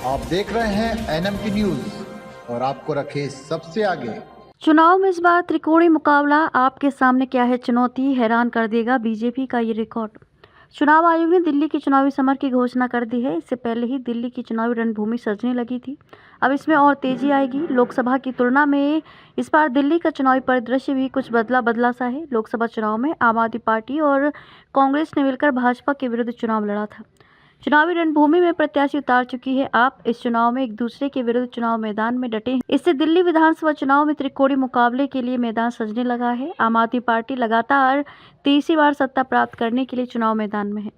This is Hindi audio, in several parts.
आप देख रहे हैं एनएमटी न्यूज और आपको रखे सबसे आगे। चुनाव में इस बार त्रिकोणीय मुकाबला आपके सामने क्या है चुनौती, हैरान कर देगा बीजेपी का ये रिकॉर्ड। चुनाव आयोग ने दिल्ली के चुनावी समर की घोषणा कर दी है। इससे पहले ही दिल्ली की चुनावी रणभूमि सजने लगी थी। अब इसमें और तेजी आएगी। लोकसभा की तुलना में इस बार दिल्ली का चुनावी परिदृश्य भी कुछ बदला सा है। लोकसभा चुनाव में आम आदमी पार्टी और कांग्रेस ने मिलकर भाजपा के विरुद्ध चुनाव लड़ा था। चुनावी रणभूमि में प्रत्याशी उतार चुकी है। आप इस चुनाव में एक दूसरे के विरुद्ध चुनाव मैदान में डटे हैं। इससे दिल्ली विधानसभा चुनाव में त्रिकोणीय मुकाबले के लिए मैदान सजने लगा है। आम आदमी पार्टी लगातार तीसरी बार सत्ता प्राप्त करने के लिए चुनाव मैदान में है।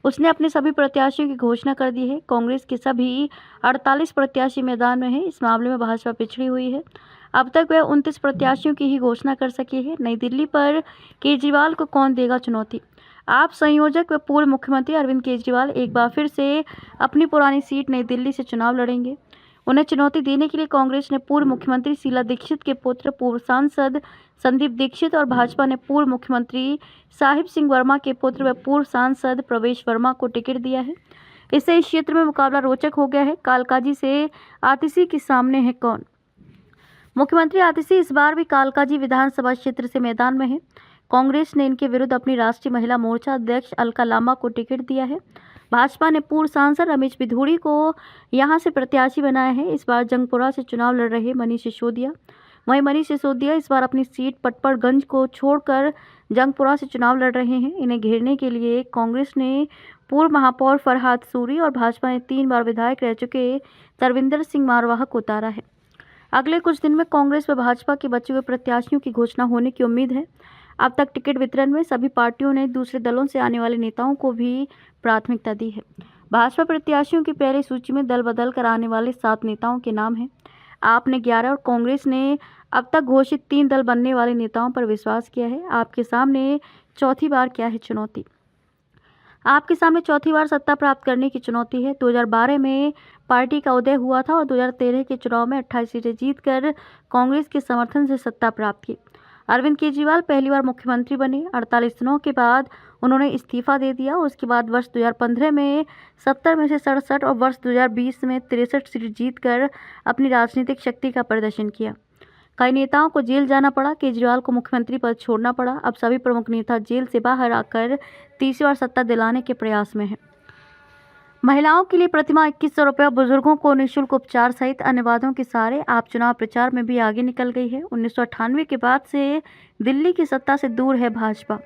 उसने अपने सभी प्रत्याशियों की घोषणा कर दी है। कांग्रेस के सभी 48 प्रत्याशी मैदान में है। इस मामले में भाजपा पिछड़ी हुई है। अब तक वह 29 प्रत्याशियों की ही घोषणा कर सकी है। नई दिल्ली पर केजरीवाल को कौन देगा चुनौती। आप संयोजक व पूर्व मुख्यमंत्री अरविंद केजरीवाल एक बार फिर से अपनी पुरानी सीट नई दिल्ली से चुनाव लड़ेंगे। उन्हें चुनौती देने के लिए कांग्रेस ने पूर्व मुख्यमंत्री शीला दीक्षित के पुत्र पूर्व सांसद संदीप दीक्षित और भाजपा ने पूर्व मुख्यमंत्री साहिब सिंह वर्मा के पुत्र व पूर्व सांसद प्रवेश वर्मा को टिकट दिया है। इससे इस क्षेत्र में मुकाबला रोचक हो गया है। कालकाजी से आतिशी के सामने है कौन। मुख्यमंत्री आतिशी इस बार भी कालकाजी विधानसभा क्षेत्र से मैदान में है। कांग्रेस ने इनके विरुद्ध अपनी राष्ट्रीय महिला मोर्चा अध्यक्ष अलका लांबा को टिकट दिया है। भाजपा ने पूर्व सांसद रमेश बिधूड़ी को यहां से प्रत्याशी बनाया है। इस बार जंगपुरा से चुनाव लड़ रहे मनीष सिसोदिया, वहीं मनीष सिसोदिया इस बार अपनी सीट पटपड़गंज को छोड़कर जंगपुरा से चुनाव लड़ रहे हैं। इन्हें घेरने के लिए कांग्रेस ने पूर्व महापौर फरहाद सूरी और भाजपा ने 3 बार विधायक रह चुके तरविंदर सिंह मारवाह को उतारा है। अगले कुछ दिन में कांग्रेस व भाजपा के बचे हुए प्रत्याशियों की घोषणा होने की उम्मीद है। अब तक टिकट वितरण में सभी पार्टियों ने दूसरे दलों से आने वाले नेताओं को भी प्राथमिकता दी है। भाजपा प्रत्याशियों की पहली सूची में दल बदल कर आने वाले 7 नेताओं के नाम हैं। आप ने 11 और कांग्रेस ने अब तक घोषित 3 दल बनने वाले नेताओं पर विश्वास किया है। आपके सामने चौथी बार क्या है चुनौती। आपके सामने चौथी बार सत्ता प्राप्त करने की चुनौती है। 2012 में पार्टी का उदय हुआ था और 2013 के चुनाव में 28 सीटें जीतकर कांग्रेस के समर्थन से सत्ता प्राप्त की। अरविंद केजरीवाल पहली बार मुख्यमंत्री बने। 48 दिनों के बाद उन्होंने इस्तीफा दे दिया। उसके बाद वर्ष 2015 में 70 में से 67 और वर्ष 2020 में 63 सीट जीतकर अपनी राजनीतिक शक्ति का प्रदर्शन किया। कई नेताओं को जेल जाना पड़ा। केजरीवाल को मुख्यमंत्री पद छोड़ना पड़ा। अब सभी प्रमुख नेता जेल से बाहर आकर तीसरी बार सत्ता दिलाने के प्रयास में हैं। महिलाओं के लिए प्रतिमाह 2100 रुपये, बुजुर्गों को निःशुल्क उपचार सहित अन्य वादों के सहारे आप चुनाव प्रचार में भी आगे निकल गई है। 1998 के बाद से दिल्ली की सत्ता से दूर है भाजपा।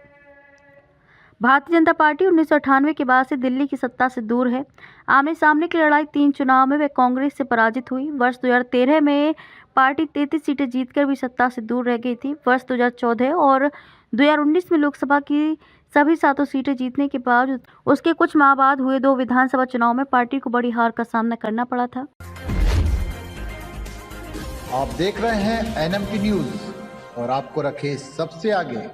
भारतीय जनता पार्टी 1998 के बाद से दिल्ली की सत्ता से दूर है। आमने सामने की लड़ाई 3 चुनाव में वे कांग्रेस से पराजित हुई। वर्ष 2013 में पार्टी 33 सीटें जीतकर भी सत्ता से दूर रह गई थी। वर्ष 2014 और 2019 में लोकसभा की सभी 7 सीटें जीतने के बावजूद उसके कुछ माह बाद हुए 2 विधानसभा चुनाव में पार्टी को बड़ी हार का सामना करना पड़ा था। आप देख रहे हैं एनएमटी न्यूज और आपको रखे सबसे आगे।